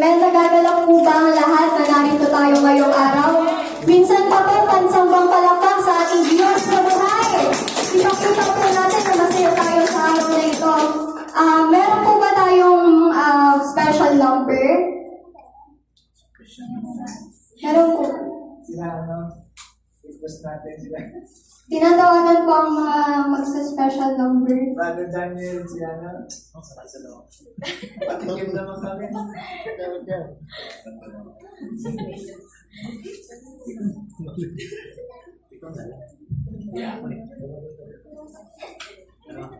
Amen. Nagagalak po ba ang lahat na narito tayo ngayong araw? Minsan pa po, pansambang palakpak sa ating Diyos na buhay. Ipakita po natin na masaya tayo sa araw na ito. Meron po ba tayong special number? Meron po. Request natin sila. Tinatawagan po ang mga magsa-special number. Brother Daniel, si Ana. Patikim naman kami.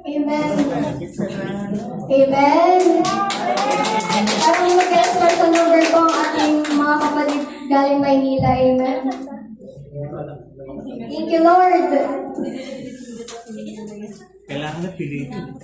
Amen. Amen. Ang mag-special number po ang ating mga kapatid galing Maynila. Amen. Thank you, Lord. Kailangan na pilitin.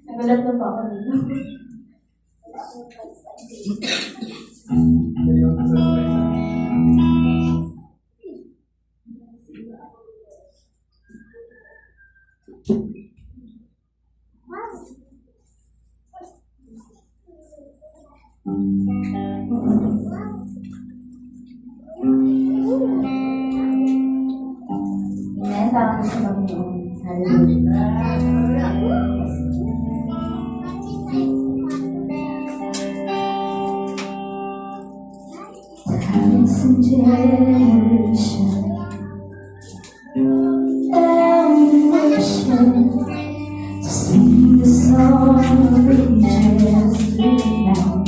Nagulat na pa ako dito. Amen. Parang sa Panginoon. Hallelujah. Thousand generation and nation to sing the song of ages now.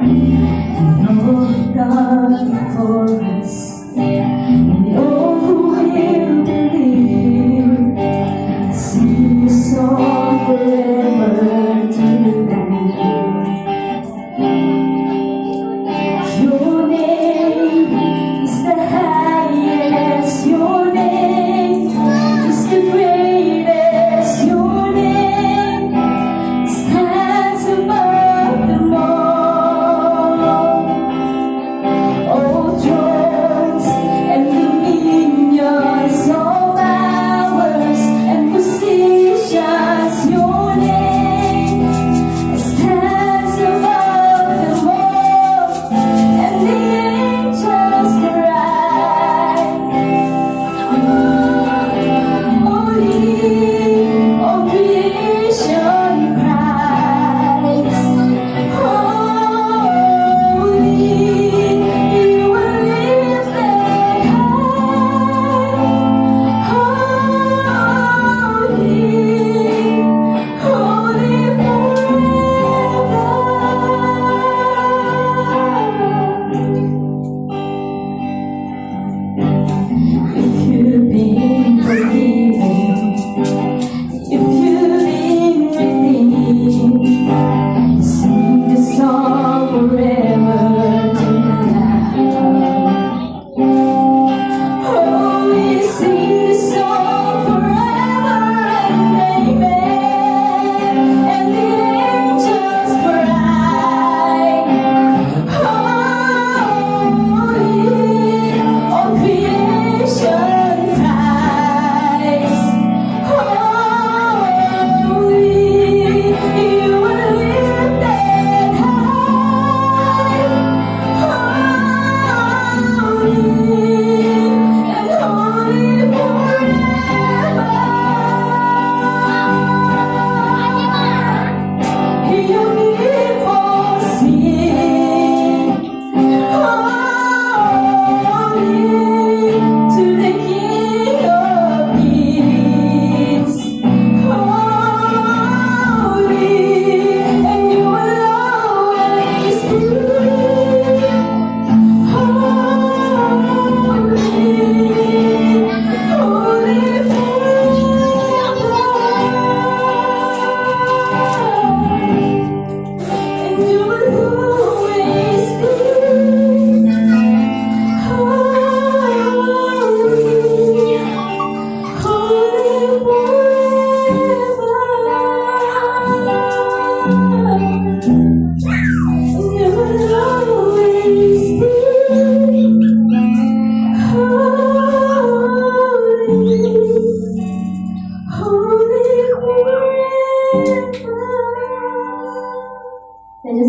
And all God for us, and all who will believe, sing the song forever to them. Your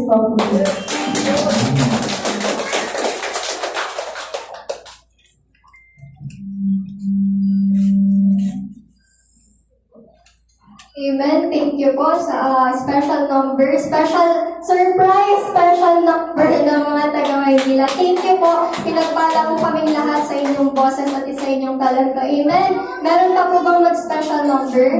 po. Amen. Thank you po sa special number, special surprise, special number ng mga taga-Maynila. Thank you po. Pinagpala po kaming lahat sa inyong boses at sa inyong talento. Amen. Meron pa po bang mag-special number?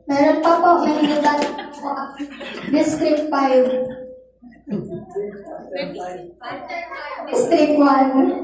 Meron pa po. May nilat po. District 5. District 1.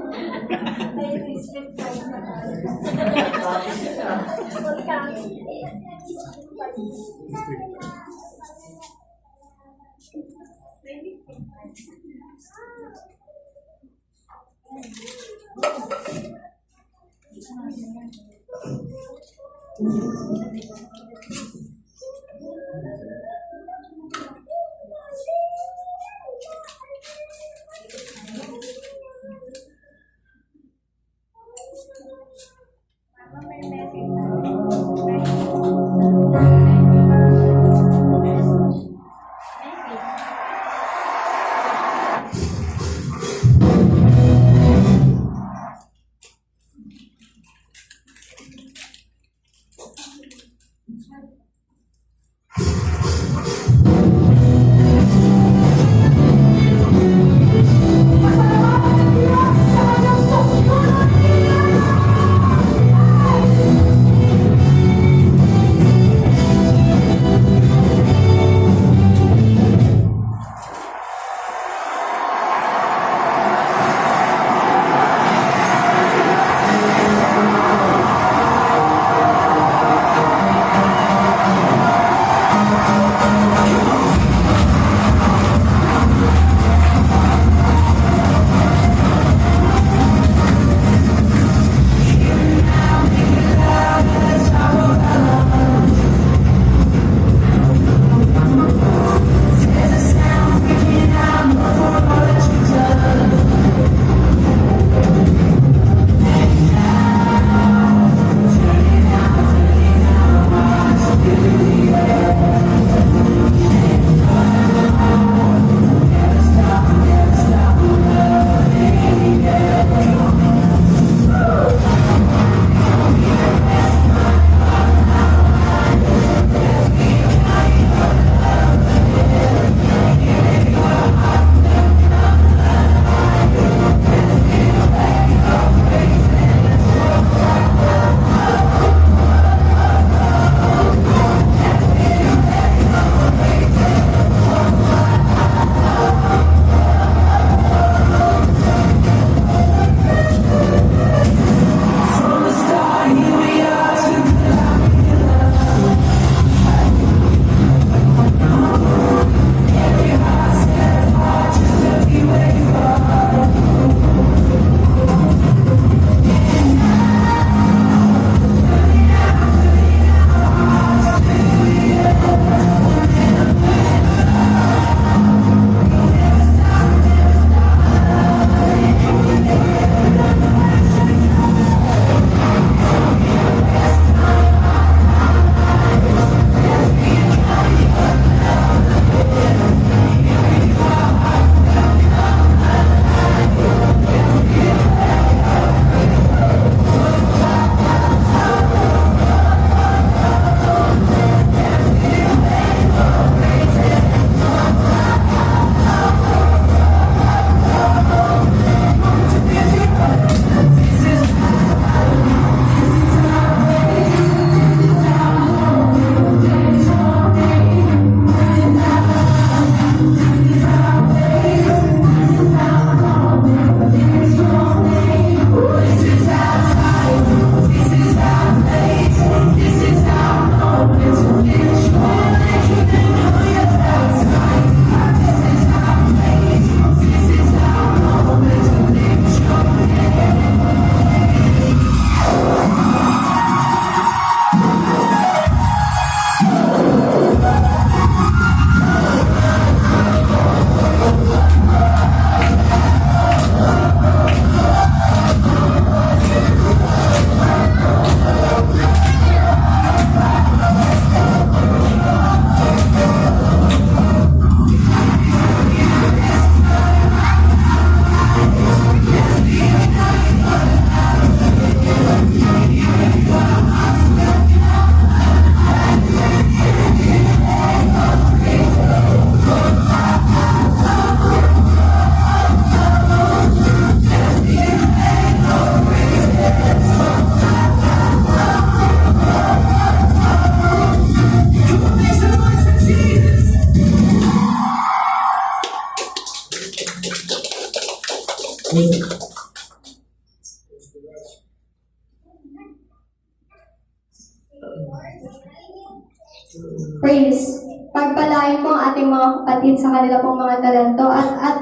praise. Pagpalain po ang ating mga kapatid sa kanila pong mga talento. At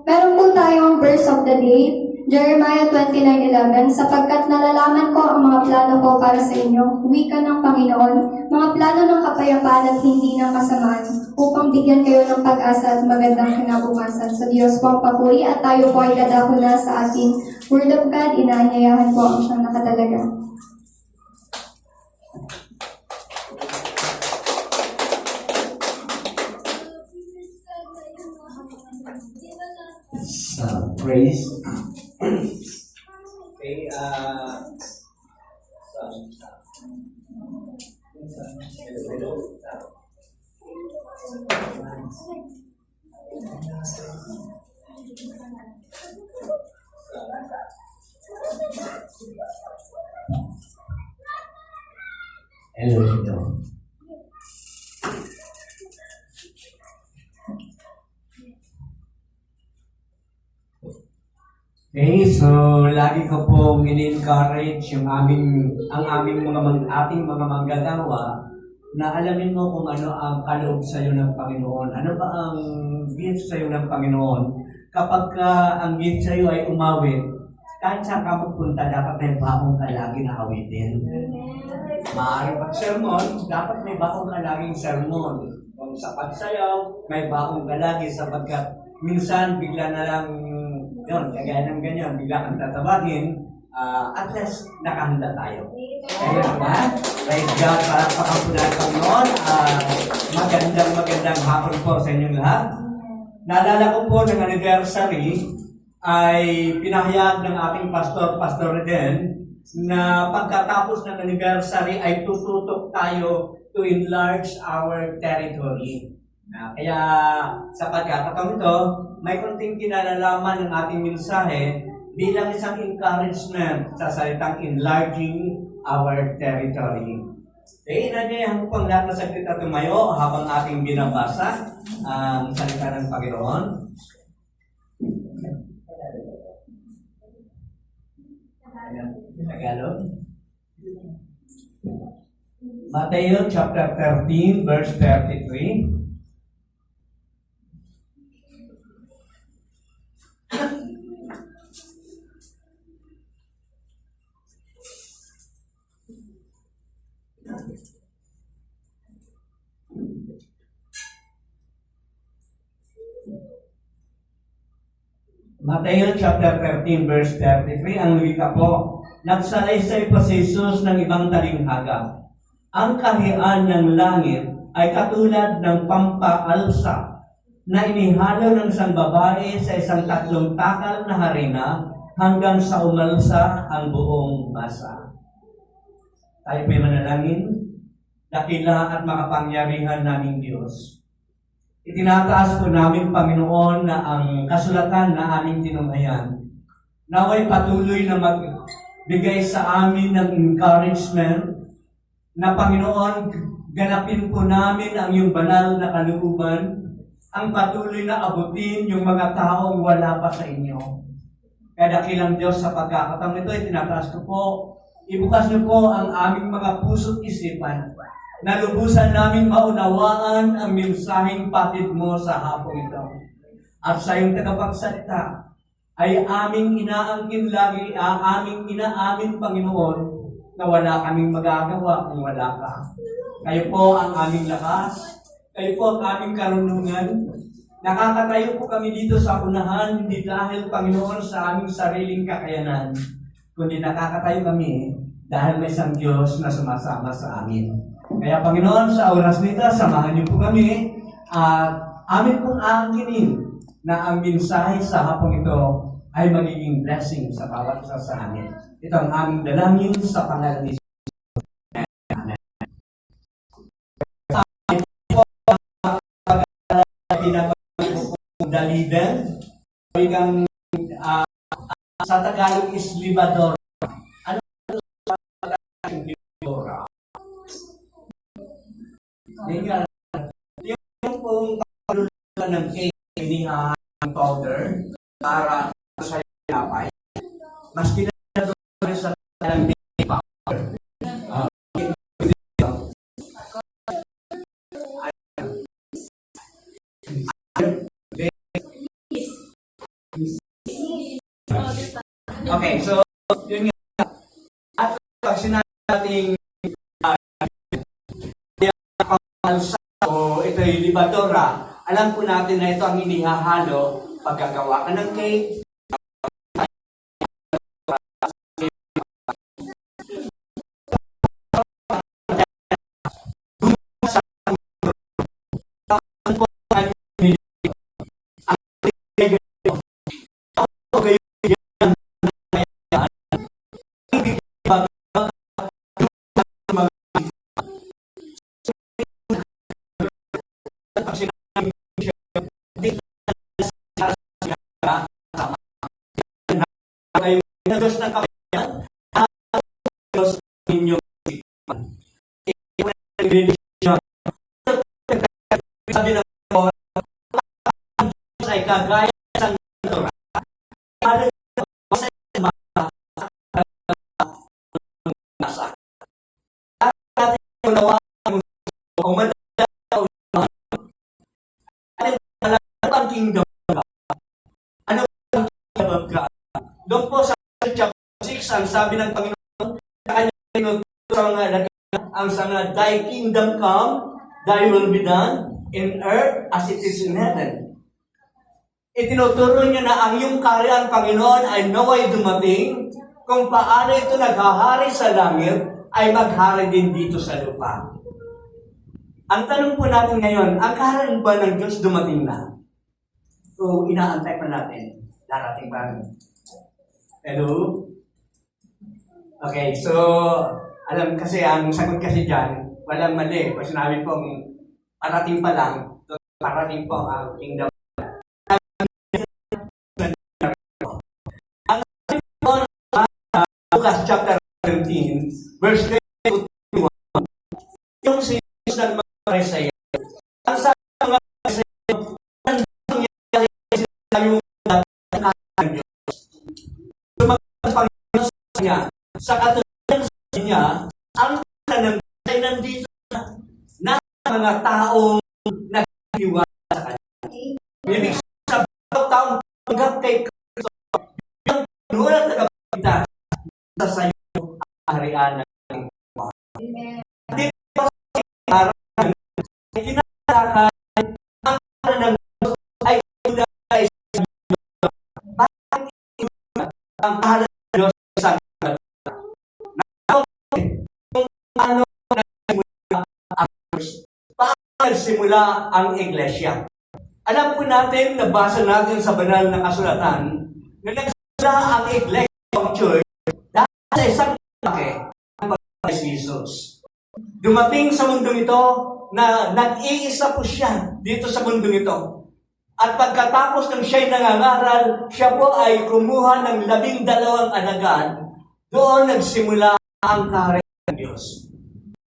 meron po tayong verse of the day, Jeremiah 29:11, sapagkat nalalaman ko ang mga plano ko para sa inyo, wika ng Panginoon, mga plano ng kapayapaan at hindi ng kasamaan, upang bigyan kayo ng pag-asa at magandang kinabukasan. Sa Diyos po ang papuri at tayo po ay dadako na sa ating Word of God. Inaanyayahan po ang siyang nakatalaga. Sa praise. Okay, Hello, hello. Okay, so lagi ko pong in-encourage ang aming ating mga manggagawa na alamin mo kung ano ang kaloob sa iyo ng Panginoon. Ano ba ang gift sa iyo ng Panginoon? Kapag ang gift sa iyo ay umawit, kahit saan ka magpunta, dapat may baong ka lagi na awitin. Maaari pag-sermon, dapat may baong ka laging sermon. Kung sa pagsayaw, may baong ka lagi sapagkat minsan bigla na lang yun, kagaya ng ganyan, bigla kang tatawagin, at least nakahanda tayo. Kaya naman, praise God para pakapunan ko noon. Magandang hapon po sa inyong lahat. Naalala ko po ng anniversary ay pinahayag ng ating Pastor Reden, na pagkatapos ng anniversary ay tututok tayo to enlarge our territory. Kaya sa pagkakataon ito, may konting kinalalaman ng ating mensahe bilang isang encouragement sa salitang enlarging our territory. Inanyayahan ko pang lahat na saglit at tumayo habang ating binabasa ang salita ng Panginoon. Tagalog. Mateo chapter 13 verse 33. Mateo chapter 13 verse 33, ang wika po, nagsalaysay pa si Jesus ng ibang talinghaga. Ang kaharian ng langit ay katulad ng pampaalsa na inihalo ng isang babae sa isang 3 takal na harina hanggang sa umalsa ang buong masa. Tayo po'y manalangin. Dakila at makapangyarihan naming Diyos, itinataas po namin, Panginoon, na ang kasulatan na aming tinunghayan, naway patuloy na magbigay sa amin ng encouragement na, Panginoon, ganapin po namin ang iyong banal na kalooban, ang patuloy na abutin yung mga taong wala pa sa inyo. Kaya dakilang Diyos, sa pagkakataon ito, itinataas ko po, ibukas niyo po ang aming mga puso't isipan, na lubusan namin maunawaan ang mensaheng patid mo sa hapong ito. At sa iyong tagapagsalita, ay aming inaangkin lagi, aming inaamin, Panginoon, na wala kaming magagawa kung wala ka. Kayo po ang aming lakas, kayo po ang aming karunungan. Nakakatayo po kami dito sa unahan, hindi dahil, Panginoon, sa aming sariling kakayanan, kundi nakakatayo kami dahil may isang Diyos na sumasama sa amin. Kaya, Panginoon, sa oras nito, samahan niyo po kami at amin pong aangkinin na ang mensahe sa hapong ito ay magiging blessing sa bawat isa sa amin. Ito ang aming dalangin sa pangalan ni Jesus. Amen. Dalidan, sa Tagalog is libador. Ano ang libador? Yung pong paglulan ng cake ni powder para sa yapay, mas kinador sa talang powder. Okay, so, yun nga. At pag sinabi natin alsa o ito'y libadora, alam po natin na ito ang inihahalo pagkagawa ka ng cake. Diyos ng kapatid, Diyos ng inyong isipan. Sabi ng Diyos ay kagaya ng natura. Ang kingdom of God. Ano ang kingdom of God? Doon po sa chapter 6, ang sabi ng Panginoon, sa kanyang ang sanga, thy kingdom come, thy will be done, in earth as it is in heaven. Itinuturo niya na ang iyong kaharian, Panginoon, ay naway dumating, kung paano ito naghahari sa langit, ay maghari din dito sa lupa. Ang tanong po natin ngayon, ang kaharian ba ng Diyos dumating na? So, inaantay pa natin. Darating ba? Hello? Okay, so, alam kasi, ang sagot kasi dyan, walang mali. Kung sinabi pong parating pa lang, parating po ang kingdom. Ang sabi po sa Lucas chapter 13, verse 21, yung si Jesus ng mga Pariseo, ang sabi ng mga Pariseo, sa katulad niya, ang ng ay nandito na mga taong naghiwala sa kanya. Ibig sabihin, sa taong tanggap kay Kristo, yung nulat na kapitan sa sayo ang kaharian ng Panginoon. Dito sa kaharian, kinalakan ang kaharian ng Diyos ay kulay sa Diyos. Bakit ang kaharian ng Diyos sa paano nagsimula ang iglesia? Alam po natin, nabasa natin sa banal na kasulatan, na nagsimula ang iglesia ng church dahil sa isang laki ng pagkakas ni Jesus. Dumating sa mundong ito na nag-iisa po siya dito sa mundong ito. At pagkatapos ng siya'y nangangaral, siya po ay kumuha ng 12 alagad. Doon nagsimula ang kaharian ng Diyos.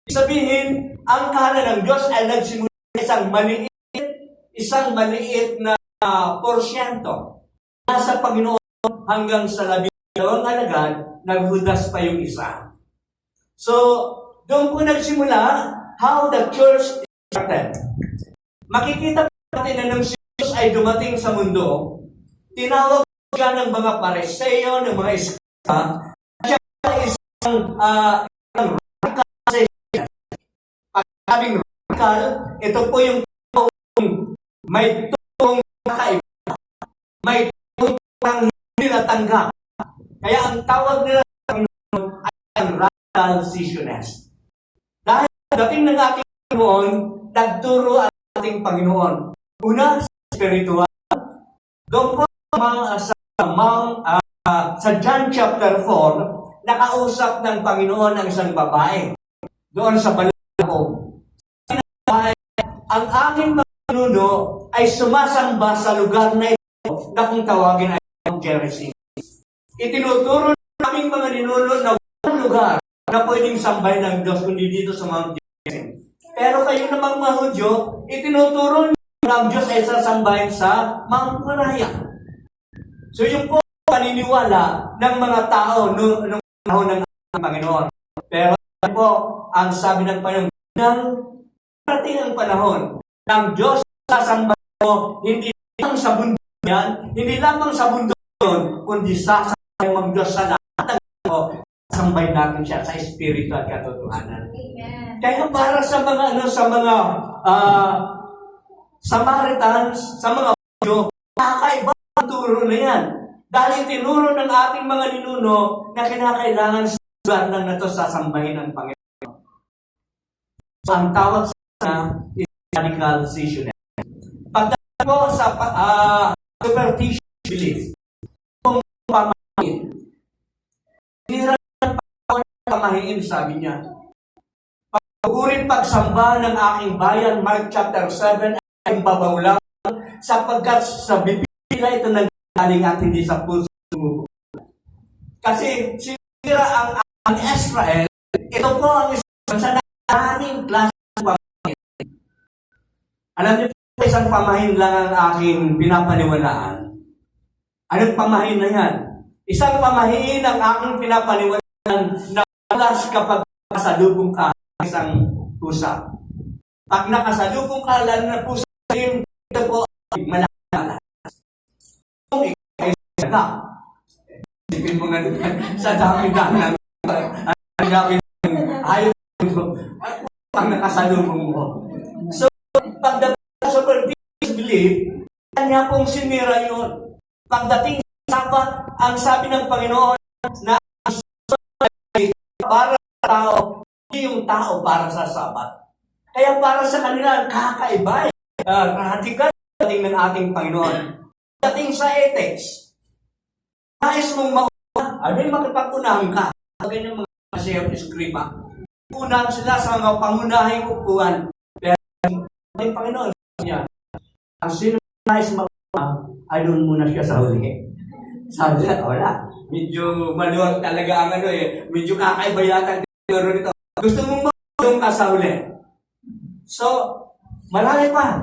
Sabihin, ang kaharian ng Diyos ay nagsimula isang maliit na porsyento. Nasa Panginoon hanggang sa 12 alagad, naghudas pa yung isa. So, doon po nagsimula how the church started. Makikita natin na nung si Jesus ay dumating sa mundo, tinawag siya ng mga Pariseo, ng mga iskata, siya ay isang radical. Pagkabing radical, ito po yung may tutong kakaiba, may tutong hindi natanggap. Kaya ang tawag nila sa Panginoon ay ang radical Zionist. Dahil dating ng ating Panginoon, nagturo ang ating Panginoon. Una, spiritual. Doon po sa John chapter 4, nakausap ng Panginoon ang isang babae. Doon sa balako. Ang aking Panginoon ay sumasamba sa lugar na ito na kung tawagin ay Gerizim. Itinuturo ng aming mga ninuno na walang lugar na pwedeng sambay ng Diyos kundi dito sa Mount Gerizim. Pero kayo namang mga Hudyo, itinuturo ng Diyos ay sasambahin sa Mount Moriah. So yung po paniniwala ng mga tao noong panahon ng Panginoon. Pero po, ang sabi ng Panginoon, nang parating ang panahon ng Diyos sasambahin mo, hindi lamang sa bundok yan, hindi lamang sa bundok yun, kundi sa tayong mag-Diyos sa lahat ng tao, sambay natin siya sa espiritu at katotohanan. Amen. Kaya para sa mga Samaritans, sa mga Hudyo, kakaiba ang turo na yan. Dahil tinuro ng ating mga ninuno na kinakailangan sa lugar lang na ito sasambahin ng Panginoon. So, ang tawag sa is radicalization. Pagdating ko sa superstitious belief, kung pamahiin, hirap ng pamahiin, sabi niya. Pagkurin pagsamba ng aking bayan, Mark chapter 7, ay babaw lang, sapagkat sa bibig nila ito nagaling at hindi sa puso mo. Kasi sinira ang Israel, ito po ang Israel sa daming klase ng pamahin. Alam niyo po, isang pamahin lang ang aking pinapaniwalaan. Anong pamahin na yan? Isang pamahin ang aking pinapaniwalaan na plus kapag nakasalubong ka ng isang pusa. Pag nakasalubong ka lang na pusa, ito po ay malaki. Kung ikaw ay ka, isipin mo nga sa dami-dami ang gawin ayaw mo pag nakasalubong mo. So, pagdating sa superstitious belief, kanya pong sinira yun. Pagdating sa Sabat, ang sabi ng Panginoon na para sa tao, hindi yung tao para sa Sabat. Kaya para sa kanila, kakaiba, radical dating ng ating Panginoon. Dating sa ethics, nais mong mauna, ay makipag-unahan ka. Ganyan mga masayang iskriba. Unahan sila sa mga pangunahing upuan. Pero ang Panginoon niya, ang sino nais mauna, ay doon muna siya sa huli. Sabi na, wala. Medyo maluwag talaga ang medyo kakaiba yata nito. Gusto mong mauna ka sa huli. So, marami pa.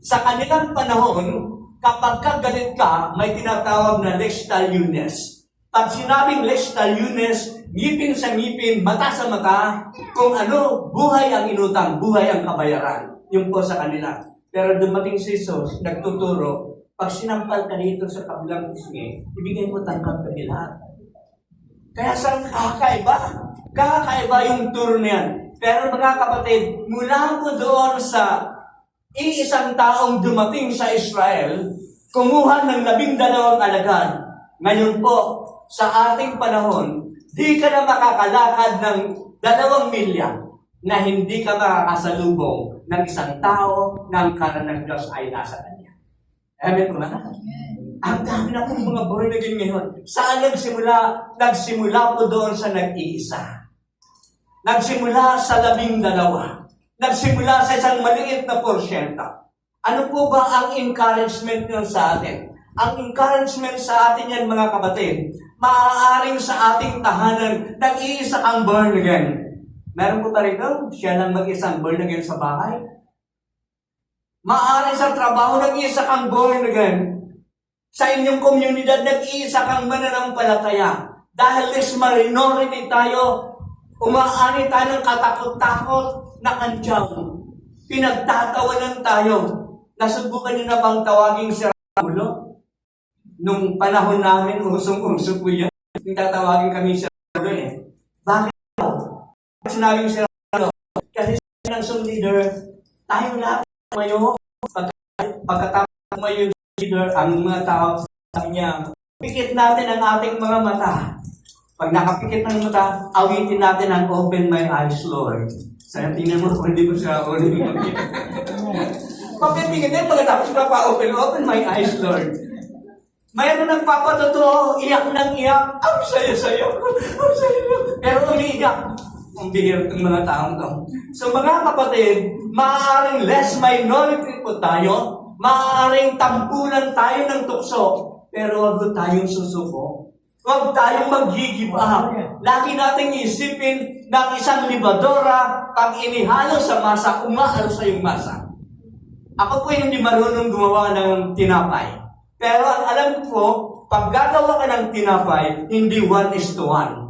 Sa kanilang panahon, kapag kagalit ka, may tinatawag na lex talionis. Pag sinabing lex talionis, ngipin sa ngipin, mata sa mata, kung ano, buhay ang inutang, buhay ang kabayaran. Yun po sa kanila. Pero dumating si Jesus, nagtuturo, pag sinampal ka dito sa kabilang pisngi, ibigay mo tangkap ka nila. Kaya saan kakaiba? Kakaiba yung turo niyan. Pero mga kapatid, mula po doon sa iisang taong dumating sa Israel, kumuha ng 12 alagad. Ngayon po, sa ating panahon, di ka na makakalakad ng 2 milya na hindi ka makakasalubong ng isang tao ng karanang Diyos ay nasa kanya. Amen po na? Ang dami na po mga born again ngayon. Saan nagsimula? Nagsimula po doon sa nag-iisa. Nagsimula sa 12. Nagsimula sa isang maliit na porsyenta. Ano po ba ang encouragement nyo sa atin? Ang encouragement sa atin yan, mga kapatid, maaaring sa ating tahanan, nag-iisa kang born again. Meron po ba rito? Siya lang mag-isang born again sa bahay? Maaaring sa trabaho, nag-iisa kang born again. Sa inyong komunidad, nag-iisa kang mananampalataya. Dahil less minority tayo, umaani tayo ng katakot-takot na kantyaw. Pinagtatawanan tayo. Nasubukan niyo na bang tawaging si Ramulo? Nung panahon namin, usong-usong po yan. Tatawagin kami si Ramulo eh. Bakit po? Sinabing si Ramulo, kasi ng song leader, tayong lahat mayo, pagkatapos mayo leader, ang mga tao, sabi niya, pikit natin ang ating mga mata. Pag nakapikit ng mata, awitin natin ang open my eyes, Lord. Saya tingnan mo, kung hindi mo siya ulit mag-pikit. Pagpipikit din, pagkatapos open my eyes, Lord. Mayroon nagpapatotoo, iyak ng iyak. Ang saya-saya ko. Ang saya. Pero umiiyak. Ang bihir ng mga taong to. So mga kapatid, maaaring less minority po tayo, maaaring tampulan tayo ng tukso, pero huwag tayong susuko. Huwag tayong mag-give up. Lagi nating isipin ng isang libadora, pag inihalo sa masa, umaal sa yung masa. Ako po hindi marunong gumawa ng tinapay. Pero ang alam ko po, pag gagawa ka ng tinapay, hindi 1:1.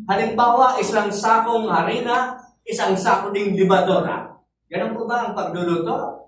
Halimbawa, isang sakong harina, isang sako ding libadora. Ganun po ba ang pagluluto?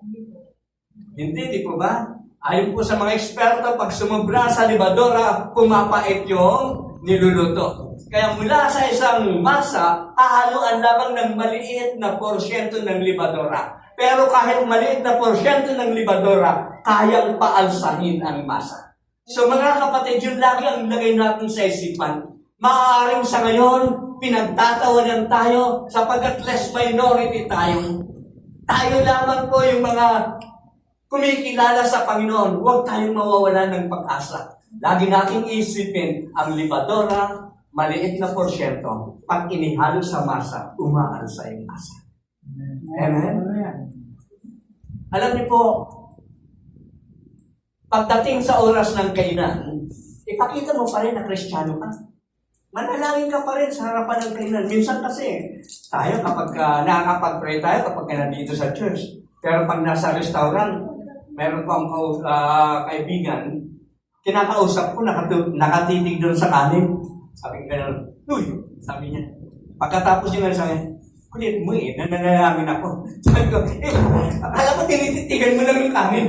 Hindi, di po ba? Ayon po sa mga eksperto, pag sumobra sa libadora, pumapait yung niluluto. Kaya mula sa isang masa, hahaluan lamang ng maliit na porsyento ng libadora. Pero kahit maliit na porsyento ng libadora, kayang paalsahin ang masa. So mga kapatid, yun lagi ang lagay natin sa isipan. Maaaring sa ngayon, pinagtatawanan tayo sapagkat less minority tayo. Tayo lamang po yung mga kumikilala sa Panginoon. Huwag tayong mawawalan ng pag-asa. Lagi nating isipin ang libadora, maliit na porsyento. Pag inihalo sa masa, umaalsa yung masa. Amen? Alam niyo po, pagdating sa oras ng kainan, ipakita mo pa rin na Kristiyano ka. Manalangin ka pa rin sa harapan ng kainan. Minsan kasi, tayo kapag nakakapag-pray tayo, kapag nandito sa church. Pero pag nasa restaurant, meron pang kaibigan, kinakausap ko, nakatitig doon sa kanin. Sabi ko gano'n, uy, sabi niya. Pagkatapos yung sabi niya, kulit mo nananalangin ako. Sabi ko, akala ko tinititigan mo lang yung kanin.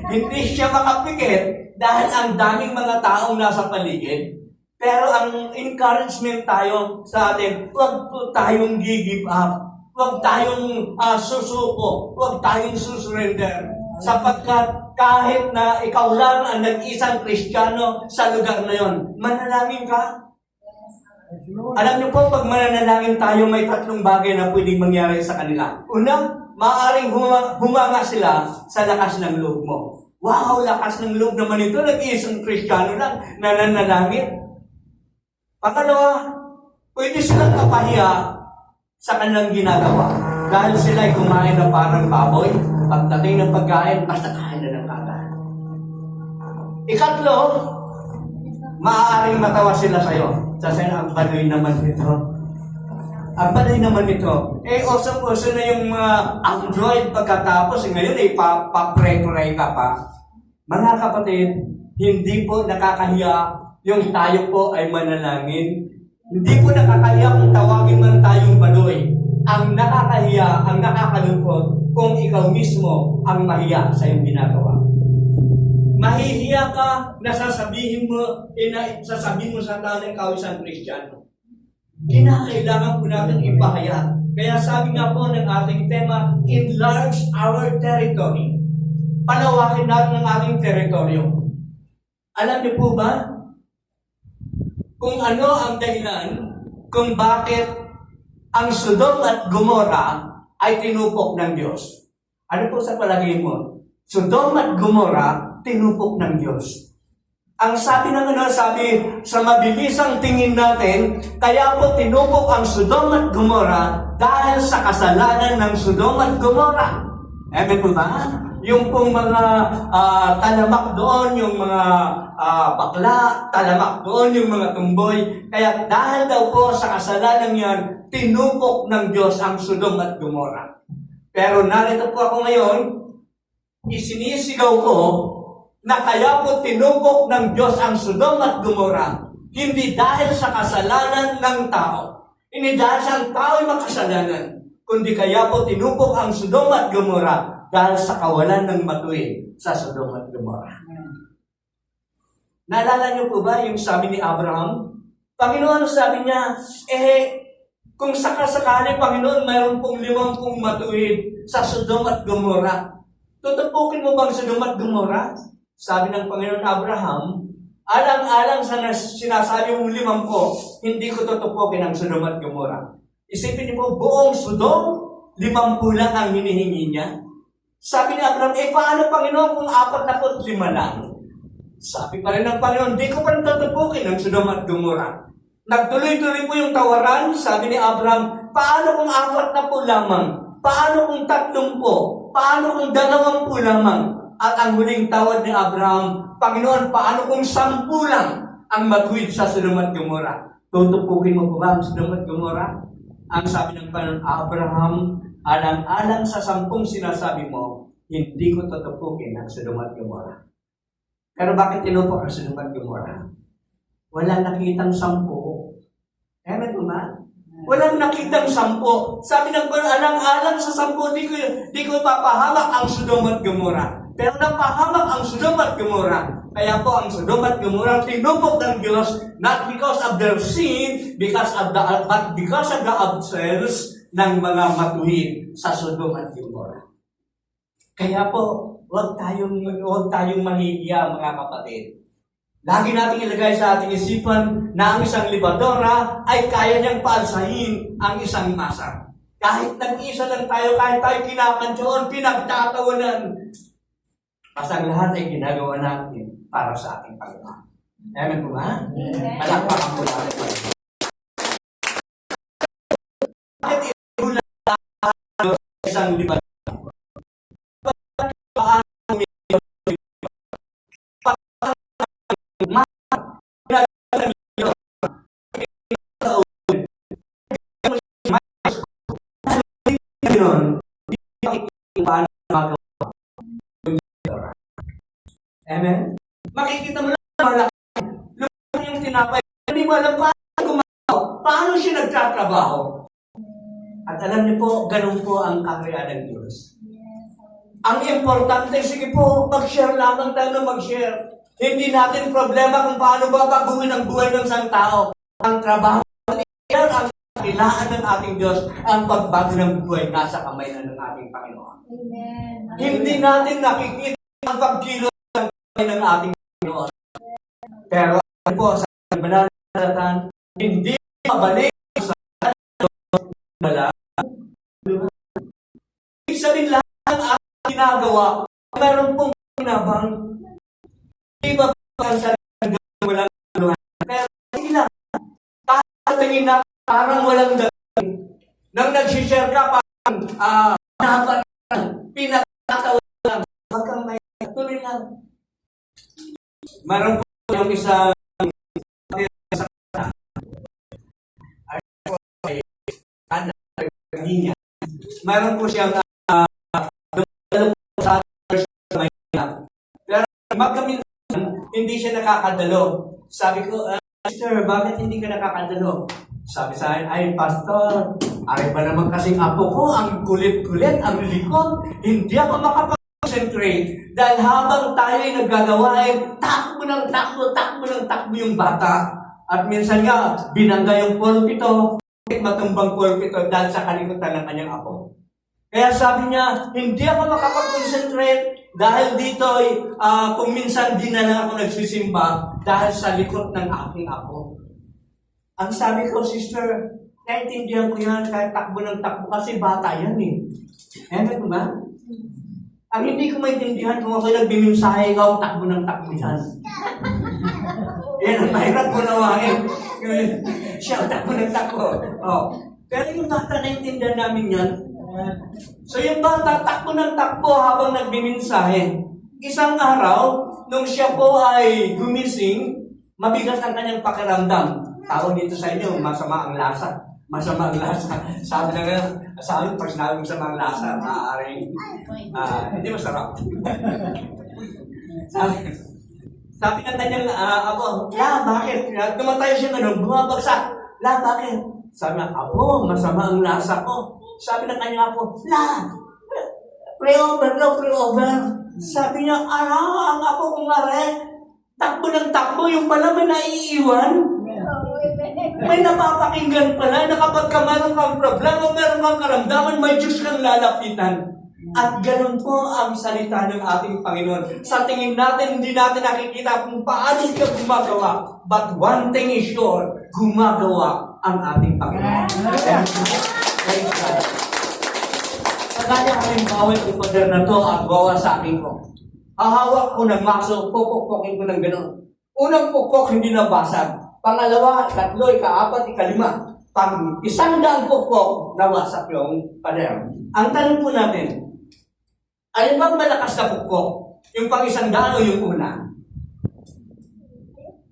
Hindi siya makapikit dahil ang daming mga taong nasa paligid. Pero ang encouragement tayo sa atin, huwag po tayong give up. Huwag tayong susuko. Huwag tayong susurrender. Sapagkat kahit na ikaw lang ang nag-isang Kristiyano sa lugar na yon, manalangin ka. Alam niyo po, pag mananalangin tayo, may tatlong bagay na pwedeng mangyari sa kanila. Una, maaaring humanga sila sa lakas ng loob mo. Wow, lakas ng loob naman ito. Nag-iisang Kristiyano lang na nanalangin. Pangalawa, pwede silang kapahiya sa kanilang ginagawa. Dahil sila ay kumain na parang baboy, pagdating ng pagkain, basta kain na ng kagad. Ikatlo, maaaring matawa sila sa'yo. Sasayin, ang baloy naman ito. Ang baloy naman ito. Osong-oso na yung Android pagkatapos, ngayon pa-pray-pray ka pa. Mga kapatid, hindi po nakakahiya yung tayo po ay manalangin. Hindi po nakakahiya kung tawagin man tayong baloy. Ang nakakahiya, ang nakakalungkot, kung ikaw mismo ang mahiya sa iyong ginagawa. Mahihiya ka na sasabihin mo sa tao na ikaw isang Kristiyano. Kinakailangan po natin ipahayag. Kaya sabi nga po ng ating tema, enlarge our territory. Palawakin natin ang ating teritoryo. Alam niyo po ba kung ano ang dahilan kung bakit ang Sodom at Gomora ay tinupok ng Diyos? Ano po sa palagay mo? Sodom at Gomora, tinupok ng Diyos. Ang sabi sa mabilisang tingin natin, kaya po tinupok ang Sodom at Gomora dahil sa kasalanan ng Sodom at Gomora. Amen po ba? Yung pong mga talamak doon, yung mga bakla, talamak doon, yung mga tumboy. Kaya dahil daw po sa kasalanan yan, tinupok ng Diyos ang Sodom at Gomora. Pero narito po ako ngayon, isinisigaw ko na kaya po tinupok ng Diyos ang Sodom at Gomora, hindi dahil sa kasalanan ng tao. Hindi dahil sa tao ay makasalanan, kundi kaya po tinupok ang Sodom at Gomora dahil sa kawalan ng matuwid sa Sodom at Gomora. Naalala niyo po ba yung sabi ni Abraham? Panginoon, sabi niya, kung sakasakali, Panginoon, mayroon pong 50 matuwid sa Sodom at Gomora. Tutupukin mo bang Sodom at Gomora? Sabi ng Panginoon Abraham, alang-alang sa sinasabi mong 50, hindi ko tutupukin ang Sodom at Gomora. Isipin niyo po, buong Sodom, 50 lang ang hinihingi niya. Sabi ni Abraham, paano Panginoon kung 45 lang? Sabi pa rin ng Panginoon, di ko pa rin tutupukin ang Sodom at Gomora. Nagtuloy-tuloy po yung tawaran, sabi ni Abraham, paano kung 40 lamang? Paano kung 30? Paano kung 20 lamang? At ang huling tawad ni Abraham, Panginoon, paano kung 10 lang ang matuwid sa Sodom at Gomora? Tutupukin mo po ba ang Sodom at Gomora? Ang sabi ng Panginoon, Abraham, alang-alang sa 10 sinasabi mo, hindi ko tutupukin ang Sodom at Gomora. Pero bakit tinupok ang Sodom at Gomora? Wala nakitang 10. Amen po ba? Walang nakitang 10. Sabi ng Panginoon, alang-alang sa 10, di ko ipapahamak ang Sodom at Gomora. Pero napahamak ang Sodom at Gomorrah. Kaya po ang Sodom at Gomorrah tinupok ng Diyos not because of their sin, but because of the absence ng mga matuwid sa Sodom at Gomorrah. Kaya po, huwag tayong mahihiya, mga kapatid. Lagi nating ilagay sa ating isipan na ang isang libadora ay kaya niyang paalsahin ang isang masa. Kahit nag-isa lang tayo, kahit tayo kinakantyoon, pinagtatawanan, basta ang lahat ay ginagawa natin para sa ating Panginoon. Amen po ba? Malakpakan po natin. Bakit iulan isang libadora? Amen? Makikita mo lang malaki yung tinapay. Hindi mo alam paano gumagawa. Paano siya nagtatrabaho? At alam niyo po, ganun po ang kakayaan ng Diyos. Ang importante, sige po, mag-share lamang tayo na mag-share. Hindi natin problema kung paano ba baguhin ang buhay ng isang tao. Ang trabaho yan ang kailangan ng ating Diyos, ang pagbago ng buhay nasa kamay na ng ating Panginoon. Amen. Hindi natin nakikita ang pagkilos ng kamay ng ating Panginoon. Pero po sa banal na salatan, hindi mabalik sa bala. Ibig sabihin lahat ng ating ginagawa, meron pong pinabang. Iba pa sa walang anuhan. Pero hindi lang. Tingin na parang walang dating. Nang nag-share ka, parang nahapan lang, pinagtatawa lang. Huwag kang may tuloy lang. Meron po yung isang meron po siyang pero magkaminsan, hindi siya nakakadalo. Sabi ko, Sister, bakit hindi ka nakakadalo? Sabi sa akin, ay, Pastor, ay ba naman kasing apo ko, ang kulit-kulit, ang likod, hindi ako makapag-concentrate. Dahil habang tayo ay naggagawa, ay takbo ng takbo yung bata. At minsan nga, binangga yung pulpito, matumbang pulpito dahil sa kalikutan ng kanyang apo. Kaya sabi niya, hindi ako makapag-concentrate dahil dito ay kung minsan di na lang ako nagsisimba dahil sa likod ng aking apo. Ang sabi ko, Sister, naintindihan ko yan kahit takbo ng takbo kasi bata yan eh. Amen ba? Ang hindi ko maintindihan kung ako nagbiminsahe, ikaw takbo ng takbo yan. Yan ang mahirap ko nawain. Siya takbo ng takbo. Oh. Pero yung bata naintindihan namin yan. So yung bata takbo ng takbo habang nagbiminsahe. Isang araw, nung siya po ay gumising, mabigat ang kanyang pakiramdam. Tawag dito sa inyo, masama ang lasa. Masama ang lasa. Sabi na nga, pag sinabi masama ang lasa, maaaring hindi masarap. Sabi ng kanyang apo, bakit? Tumatay siya ganun, bumabagsak. Bakit? Sabi niya, apo, masama ang lasa ko. Sabi ng kanyang apo, pray over. Sabi niya, ang apo kong takbo ng takbo, yung pala may naiiwan. May napapakinggan pala na kapag ka meron kang problema, meron kang karamdaman, may Diyos kang lalapitan. At ganun po ang salita ng ating Panginoon. Sa tingin natin, hindi natin nakikita kung paano siya gumagawa. But one thing is sure, gumagawa ang ating Panginoon. Praise God. Kagaya kaming bawal yung poder na to at gawa sa akin ko. Hahawak ko ng maso, pupukpukin ko ng gano'n. Unang pukpok, hindi nabasag. Pangalawa, tatlo, ikaapat, ikalima. Pag 100 pukpok, nawasak yung pader. Ang tanong po natin, alin bang malakas na pukpok? Yung pang 100 o yung una?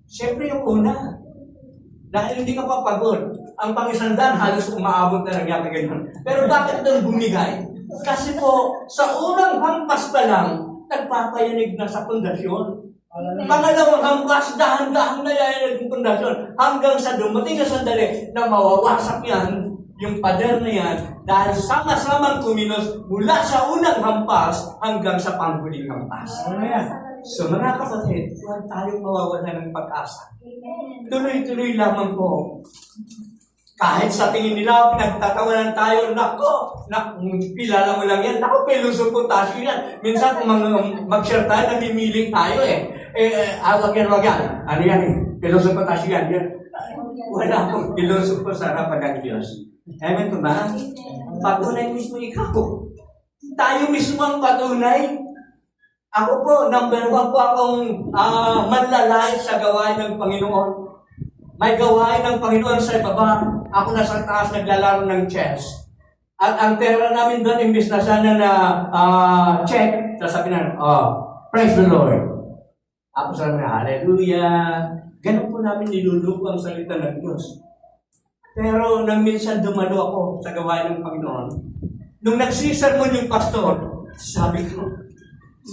Siyempre yung una. Dahil hindi ka pa pagod. Ang pang 100 halos umaabot na nagyari ganyan. Pero bakit doon bumigay? Kasi po, sa unang hampas pa lang, nagpapayanig na sa pundasyon. Pangalawang hampas, dahan-dahan na yayanig ng pundasyon. Hanggang sa dumating na sandali na mawawasak yan yung pader na yan dahil sama-samang kumilos mula sa unang hampas hanggang sa panghuling hampas. So mga kapatid, huwag tayong mawawala ng pag-asa. Tuloy-tuloy lamang po. Kahit sa tingin nila, pinagtatawanan tayo, pilala mo lang yan, peluso po tayo yan. Minsan kung mag-share tayo, namimili tayo wag yan. Ano yan peluso po tayo yan. Wala akong piloso po sa harapan ng Diyos. Amen po ba? Patunay mismo ikaw. Tayo mismo ang patunay. Ako po, number 1 po akong manlalait sa gawain ng Panginoon. May gawain ng Panginoon sa ibaba. Ako nasa taas naglalaro ng chess. At ang pera namin doon, imbis na sana na check, sasabihin na, praise the Lord. Ako sana na, hallelujah. Ganun po namin nilulupo ang salita ng Diyos. Pero nang minsan dumalo ako sa gawain ng Panginoon, nung nagsisermon yung pastor, sabi ko,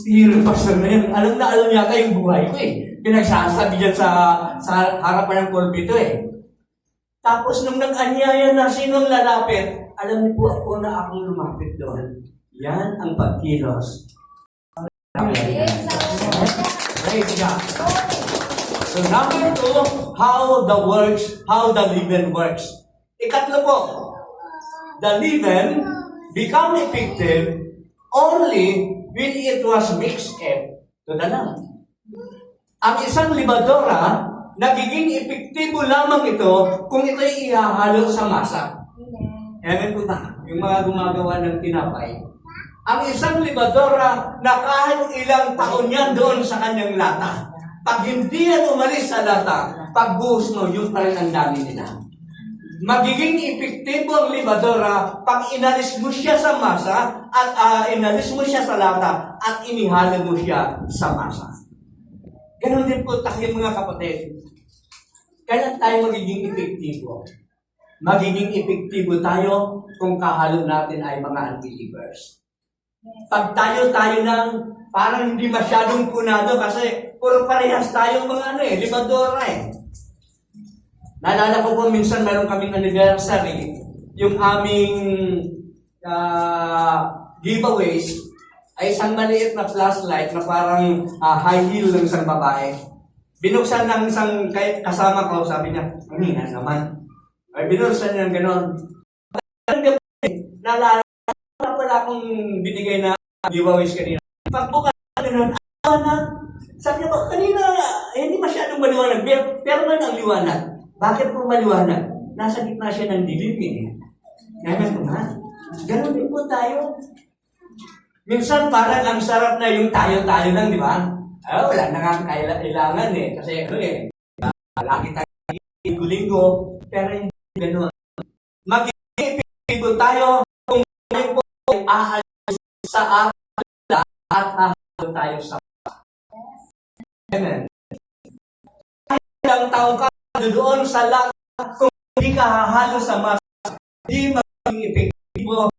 yung pastor na yun, alam na alam yata yung buhay ko Pinagsasabi dyan sa harapan ng pulpito Tapos nung nag-anyaya na sinong lalapit, alam niyo po ako na akong lumapit doon. Yan ang pagkilos. Praise God. So number 2, how the leaven works. Ikatlo po, the leaven become effective only when it was mixed to the lamb. Ang isang libadora, nagiging epektibo lamang ito kung ito'y ihahalo sa masa. Amen po na, yung mga gumagawa ng tinapay. Ang isang libadora na kahit ilang taon yan doon sa kanyang lata, pag hindi yan umalis sa lata, pagbuhos mo, yun pa rin ang dami nila. Magiging epektibo ang libadora pag inalis mo siya sa masa at inalis mo siya sa lata at inihalo mo siya sa masa. Ganon din po tayo mga kapatid. Kailan tayo magiging epektibo? Magiging epektibo tayo kung kahalo natin ay mga unbelievers. Pag tayo lang, parang hindi masyadong punado kasi puro parehas tayo mga libadora Naalala ko po minsan mayroon kaming anniversary, yung aming giveaways ay isang maliit na flashlight na parang high heel ng isang babae. Binuksan ng isang kasama ko, sabi niya, hina naman. Ay binuksan niya gano'n. Naalala ko wala akong binigay na giveaways kanina. Pagbukas gano'n, sabi niya ba, kanina, hindi masyadong maliwanag, pero man ang liwanag. Bakit po maliwanag? Nasa gitna siya ng dilim Amen po ha? Ganon din po tayo. Minsan parang ang sarap na yung tayo-tayo lang, di ba? Wala na nga kailangan Kasi lagi tayo linggo-linggo, pero hindi gano'n. Magiging epektibo tayo kung tayo po ay aalis sa atin at ahalo tayo sa Amen. Ilang taong ka doon sa lahat, kung hindi ka hahalo sa masa, hindi magiging epektibo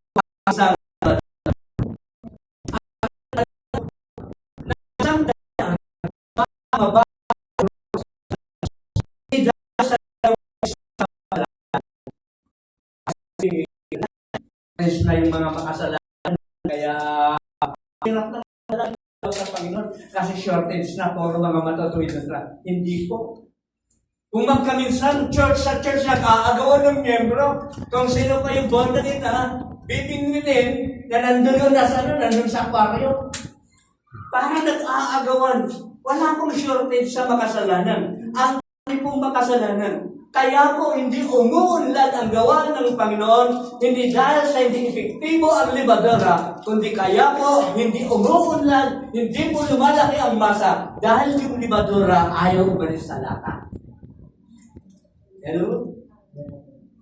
sa na yung mga makasalanan kaya hirap na sa Panginoon kasi shortage na puro mga matutuwid na hindi po. Kung magkaminsan church sa church nag-aagawan ng miyembro, kung sino pa yung bonda nila, bibingwitin na nandun sa aquarium. Para nag-aagawan. Wala pong shortage sa makasalanan. Ang pong makasalanan. Kaya po hindi umuunlad ang gawa ng Panginoon, hindi dahil sa hindi epektibo ang libadora, kundi kaya po hindi umuunlad, hindi po lumalaki ang masa, dahil yung libadora ayaw umalis sa lata. Hello?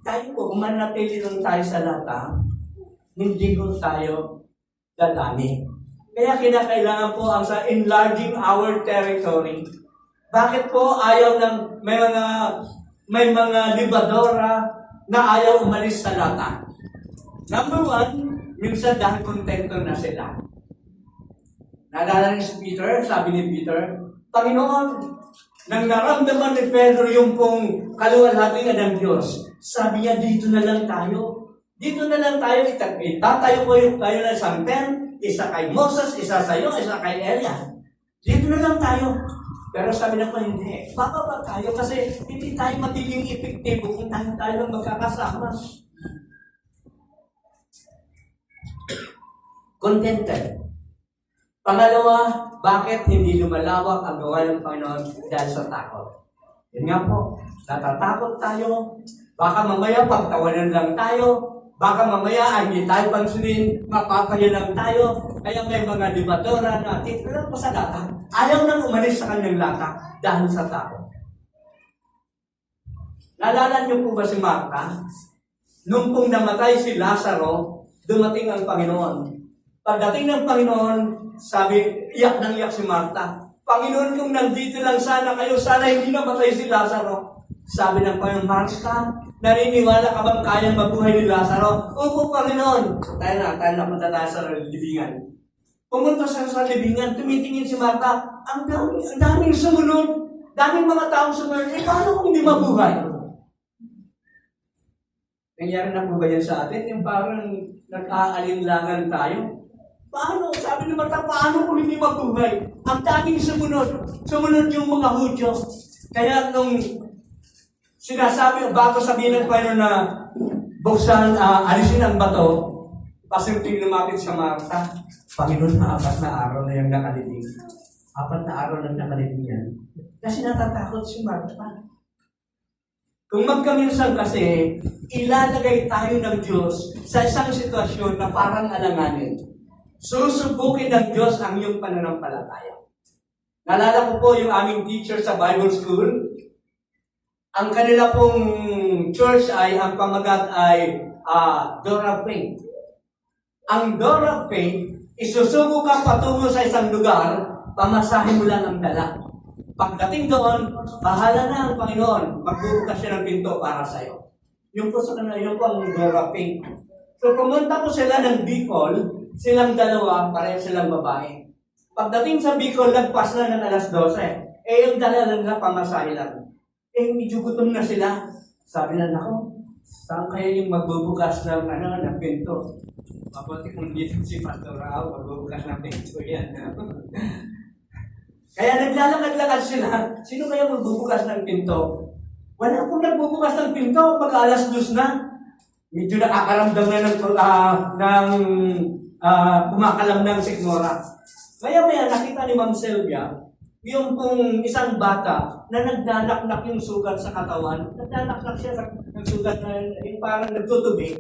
Tayo po, kung manatili lang tayo sa lata, hindi ko tayo dadami. Kaya kinakailangan po ang sa enlarging our territory. Bakit po ayaw ng may mga libadora na ayaw umalis sa lata? Number 1, minsan dahil kontento na sila. Naalala niyo si Peter, sabi ni Peter, Panginoon, nang naramdaman ni Pedro yung pong kaluwalhati ng Diyos, Sabi niya, dito na lang tayo. Dito na lang tayo. Itatayo ko yung kayo ng isang tent, isa kay Moses, isa sa iyo, isa kay Elias. Dito na lang tayo. Pero sabi na ko, hindi. Bababa tayo kasi hindi tayo magiging epektibo kung tayo lang magkakasama. Contented. Pangalawa, bakit hindi lumalawak ang gawa ng Panginoon dahil sa takot? Yun nga po, natatakot tayo. Baka mamaya pagtawanan lang tayo. Baka mamaya hindi tayo pansinin, mapapaya lang tayo. Kaya may mga debatora na tito lang po sa lata. Ayaw nang umalis sa kanyang lata dahil sa takot. Naalala niyo po ba si Marta? Nung pong namatay si Lazaro, dumating ang Panginoon. Pagdating ng Panginoon, sabi, iyak nang iyak si Marta. Panginoon, kung nandito lang sana kayo, sana hindi namatay si Lazaro. Sabi ng Panginoon, Marta, naniniwala ka bang kayang mabuhay ni Lazaro? Opo, Panginoon. Tayo na, punta tayo sa libingan. Pumunta siya sa libingan, tumitingin si Marta, ang daming sumunod, daming mga taong sumunod, paano kung hindi mabuhay? Nangyari na po ba yan sa atin? Yung parang nag-aalinlangan tayo. Paano? Sabi ni Marta, paano kung hindi mabuhay? Ang daming sumunod yung mga Hudyo. Kaya nung sinasabi, bago sabihin ng Panginoon na buksan, alisin ang bato, pasimpleng lumapit sa Marta, Panginoon, 4 na araw na yung nakalibing. 4 na araw na nakalibing yan. Kasi natatakot si Marta. Kung magkaminsan kasi, ilalagay tayo ng Diyos sa isang sitwasyon na parang alanganin. Susubukin ng Diyos ang iyong pananampalataya. Naalala ko po yung aming teacher sa Bible School. Ang kanila pong church ay, ang pamagat ay Door of Faith. Ang Door of Faith, isusubo ka patungo sa isang lugar, pamasahe mo lang ang dala. Pagdating doon, bahala na ang Panginoon. Magbubukas siya ng pinto para sa iyo. Yung po sa kanila, yung po ang Door of Faith. So pumunta po sila ng Bicol, silang dalawa, pareho silang babae. Pagdating sa Bicol, lagpas na ng alas 12. Yung dala lang na pamasahe lang. Medyo gutom na sila. Sabi na, nako, saan kaya yung magbubukas ng pinto? Mabuti kung dito si Pastor Rao, magbubukas ng pinto yan. Kaya naglalakad-lakad sila. Sino kaya magbubukas ng pinto? Wala akong nagbubukas ng pinto pag alas 2 na. Medyo nakakaramdam na ng kumakalam ng sikmura. Maya-maya nakita ni Ma'am Sylvia, yung pong isang bata na nagdalaknak yung sugat sa katawan. Nagdalaknak siya sa sugat na yung parang nagtutubig.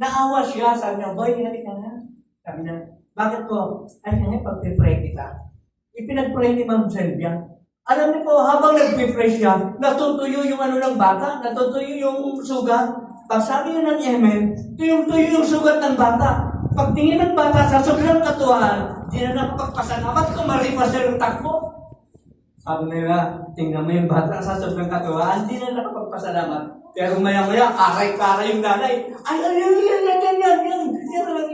Naawa siya. Sabi niya, boy, halika na. Sabi niya, bakit po? Ay, pag-pray kita. Ipinag-pray ni Ma'am Sylvia. Alam niyo po, habang nag-pray siya, natutuyo yung ng bata, natutuyo yung sugat. Pag sabi niya ng amen, tuyong-tuyo yung sugat ng bata. Pagtingin ng bata sa sobrang katuwaan, di na nakapagpasalamat, kumaripas siya ng takbo. Sabi nila, tingnan mo yung bata sa sobrang katuwaan, di na nakapagpasalamat. Pero maya-maya, karay-karay yung nanay. Ay,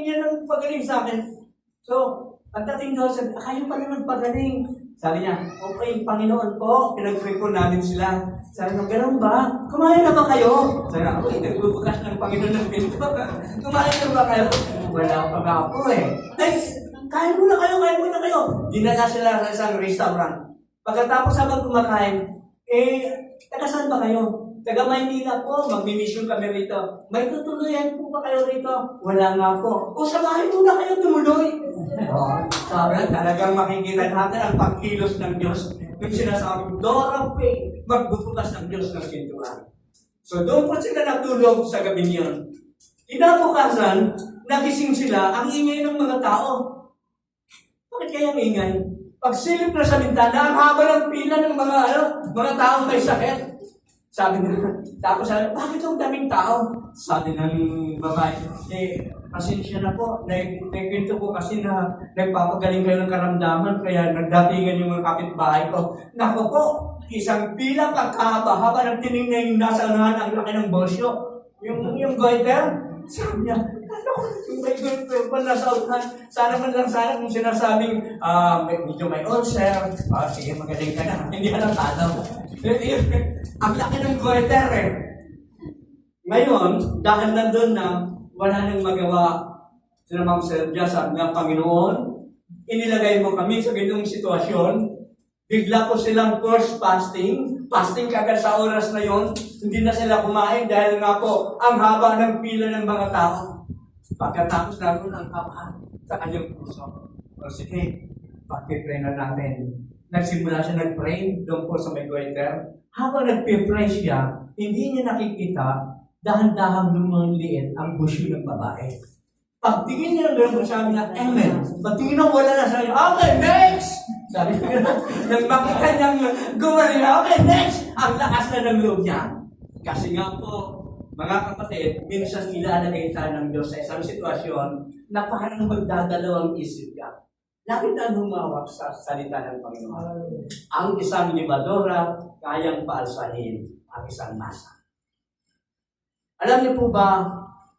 yan ang pagaling sa akin. So, pagdating doon, sabi, kayo pala nagpagaling. Sabi niya, okay, Panginoon po, pinag-pray po namin sila. Sabi niya, ganun ba? Kumain na ba kayo? Sabi niya, okay, nagbubukas ng Panginoon ng pinto. Kumain na ba kayo? Wala pa nga po eh. Ay, kain muna kayo. Dinala sila sa isang restaurant. Pagkatapos habang kumakain, taga saan ba kayo? Taga Maynila po, magmimission kami rito. May tutuloyan po ba kayo rito? Wala nga po. O samahin mo na kayo tumuloy. Sabi, talagang makikita natin ang pagkilos ng Diyos. Yung sinasabing, Door of Faith, magbubukas ng Diyos ng pintuan. So doon po sila natulog sa gabi niyon. Kinabukasan, nagising sila, ang ingay ng mga tao. Bakit kaya ang ingay? Pagsilip na sa bintana, ang haba ng pila ng mga taong may sakit. Sabi na, tapos sabi, bakit ang daming tao? Sabi ng babae, pasensya na po, nagkwento ko kasi na nagpapagaling kayo ng karamdaman, kaya nagdatingan yung mga kapitbahay ko. Naku po, isang pila pagkahaba-haba ng tinignan yung nasa unahan, ang laki ng bosyo. Yung goiter, sabi niya, yung may goiter pa nasa unahan, sana kung sinasabing, medyo may ulcer, sige magaling ka na, hindi ka na tanaw. Ang laki ng goiter eh. Ngayon, dahil nandun na, wala nang magawa. Sina Ma'am Sergia, sabi nga, Panginoon, inilagay mo kami sa ganitong sitwasyon, bigla ko silang first fasting kagad sa oras na yon, hindi na sila kumain dahil nga po, ang haba ng pila ng mga tao. Pagkatapos na rin ang haba sa kanyang puso. O sige, pag-pray na natin. Nagsimula siya nag-pray doon po sa may waiter. Habang nag-pray siya, hindi niya nakikita dahan-dahang lumiliit ang busyo ng babae. Pagtingin niya ng gano'n, sabi niya, Amen. Pagtingin na wala na, sabi niya, okay, next! Sabi niya, nang makita niyang gumaling, okay, next! Ang lakas na ng loob niya. Kasi nga po, mga kapatid, minsan ilalagay tayo ng Diyos sa isang sitwasyon na parang magdadalawang isip ka. Lagi na humawak sa salita ng Panginoon. Ang isang libadora, kayang paalsahin ang isang masa. Alam niyo po ba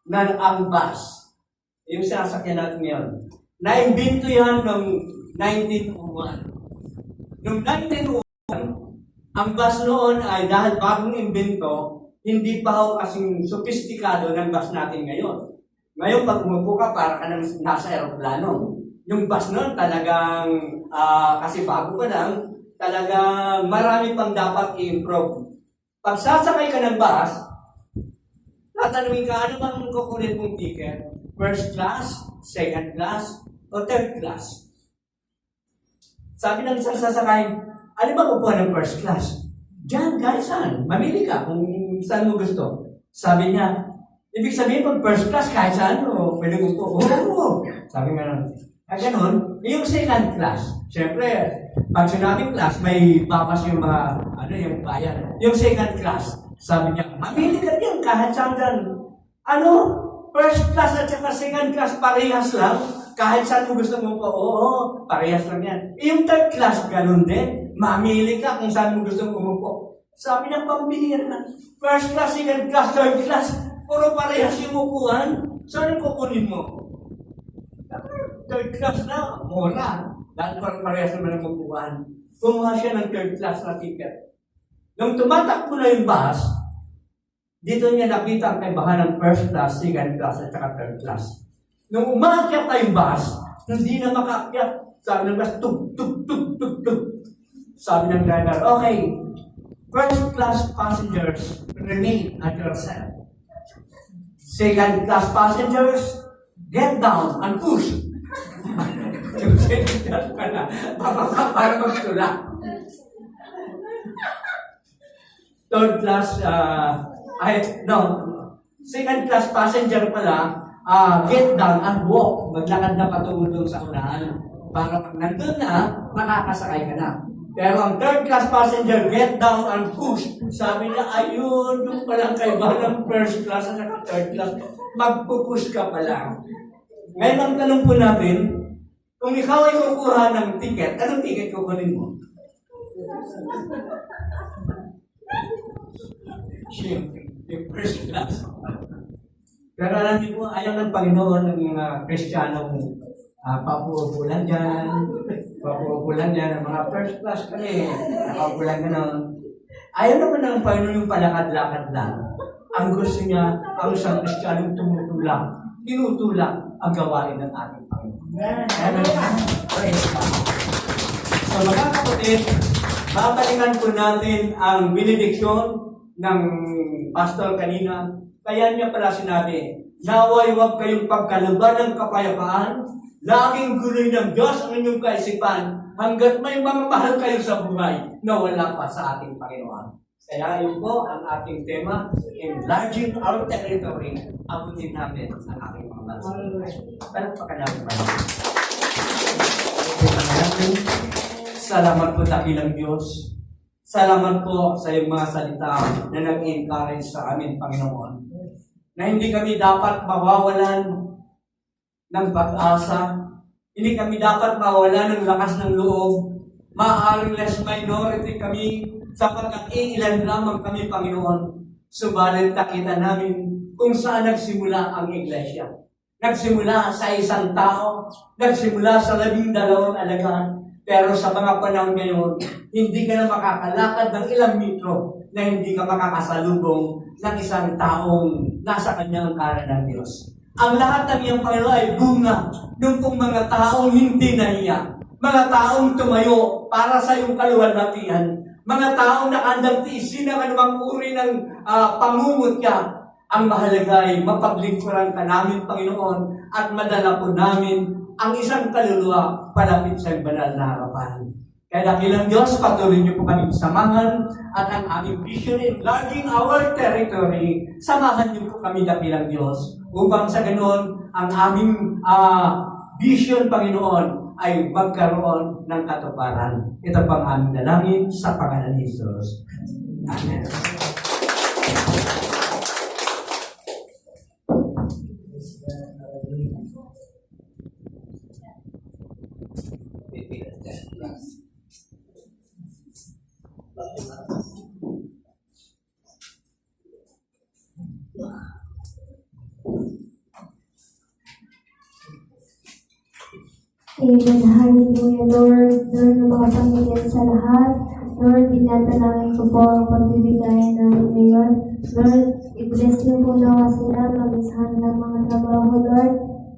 na ang bus, yung sinasakyan natin ngayon, naimbento yan noong 1901. Noong 1901, ang bus noon ay dahil bagong imbento, hindi pa ho kasing sophisticado ng bus natin ngayon. Ngayon, pag umupo ka, para ka nang nasa aeroplano. Yung bus noon talagang, kasi bago pa lang, talagang marami pang dapat i-improve. Pag sasakay ka ng bus, tatanungin ka, ano bang kukunin mong ticket? First class, second class, o third class? Sabi ng isang sasakay, ano ba kukuha ng first class? Diyan, guys, saan? Mamili ka kung saan mo gusto. Sabi niya, ibig sabihin pag first class, kahit saan mo, pwede mo po. Oo. Sabi nga, kaya ganun, yung second class, syempre, pag sinabing class, may babas yung mga, yung bayan. Yung second class, sabi niya, mamili ka diyan, kahit saan dyan. First class at saka second class, parehas lang. Kahit saan mo gusto mo po, oo, parehas lang yan. Yung third class, ganun din. Mamili ka kung saan mo gusto mo umupo. Sabi ng pambilihan na, first class, second class, third class, puro parehas yung upuan. Saan yung kukunin mo? Third class na, mura. Dahil parehas naman ang upuan. Kumuha siya ng third class na ticket. Nung tumatakbo na yung bus, dito niya nakita ang kaibahan ng first class, second class, at saka third class. Nung umaakyat na yung bus, hindi na makaakyat. Sabi ng bus, tug, tug, tug, tug, tug. Sabi ng driver, okay, first class passengers, remain at your seat. Second class passengers, get down and push. Yung second class pa na, para magtula. Third class, second class passenger pala, get down and walk. Maglakad na patungo doon sa unahan. Para pag nandun na, makakasakay ka na. Pero ang third class passenger, get down and push. Sabi niya, ayun, yung palang kaiba ng first class at saka third class, magpupush ka pala. Ngayon ang tanong po natin, kung ikaw ay kukuha ng ticket, anong ticket kukunin mo? Siyempre, yung first class. Pero alam niyo po, ayaw ng Panginoon ng mga Kristiyanong papuupulan dyan, ang mga first class kami, nakaupulan gano'n. Ayaw naman ng Panginoon yung palakad-lakad lang. Ang gusto niya, ang isang Kristiyanong tinutulak ang gawain ng ating Panginoon. Praise God. So mga kapatid, babalikan po natin ang benediksyon ng pastor kanina. Kaya niya pala sinabi, naway huwag kayong pagkaluban ng kapayapaan, laging guloy ng Diyos ang inyong kaisipan, hanggat may mamamahal kayo sa buhay na wala pa sa ating Panginoon. Kaya yun po ang ating tema, enlarging our territory, abutin natin ang ating mga bansa. Palagpakan natin ba? Salamat po dakilang Diyos. Salamat po sa iyong mga salita na nag-encourage sa amin, Panginoon. Na hindi kami dapat mawawalan ng pag-asa. Hindi kami dapat mawawalan ng lakas ng loob. Maaaring less minority kami sapagkat iilan lamang kami, Panginoon. Subalit nakita namin kung saan nagsimula ang iglesia. Nagsimula sa isang tao, nagsimula sa 12 alagad. Pero sa mga panahon ngayon, hindi ka na makakalakad ng ilang metro na hindi ka makakasalubong ng isang taong nasa kanyang angkaran ng Diyos. Ang lahat ng iyong Panginoon ay bunga ng kung mga taong hindi nahiya, mga taong tumayo para sa iyong kaluwalhatian, mga taong nakandang tiisin ng anumang uri ng pangungutya. Ang mahalaga ay mapaglingkuran ka namin, Panginoon, at madala po namin ang isang kaluluwa palapit sa iyong banal na harapan. Kaya dakilang Diyos, patuloy niyo po kami samahan at ang aming vision enlarging our territory. Samahan niyo po kami dakilang Diyos upang sa ganoon ang aming vision, Panginoon, ay magkaroon ng katuparan. Ito pang aming dalangin sa pangalan ni Jesus. Amen. Amen. Hallelujah, Lord. Lord, na makapangingin sa lahat. Lord, binatalangin ko po ang pagbibigay namin ngayon. Lord, i-bless niyo po nawa sila, mamisahan ng mga trabaho, Lord.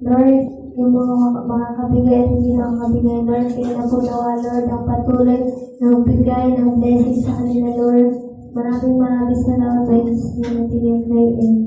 Lord, yung mga kabigay, hindi lang kabigay, Lord. Kaya na po nawa, Lord, ang patuloy na magbigay ng blessing sa kanila, Lord. Maraming salamat po. In Jesus' name, I pray. Amen.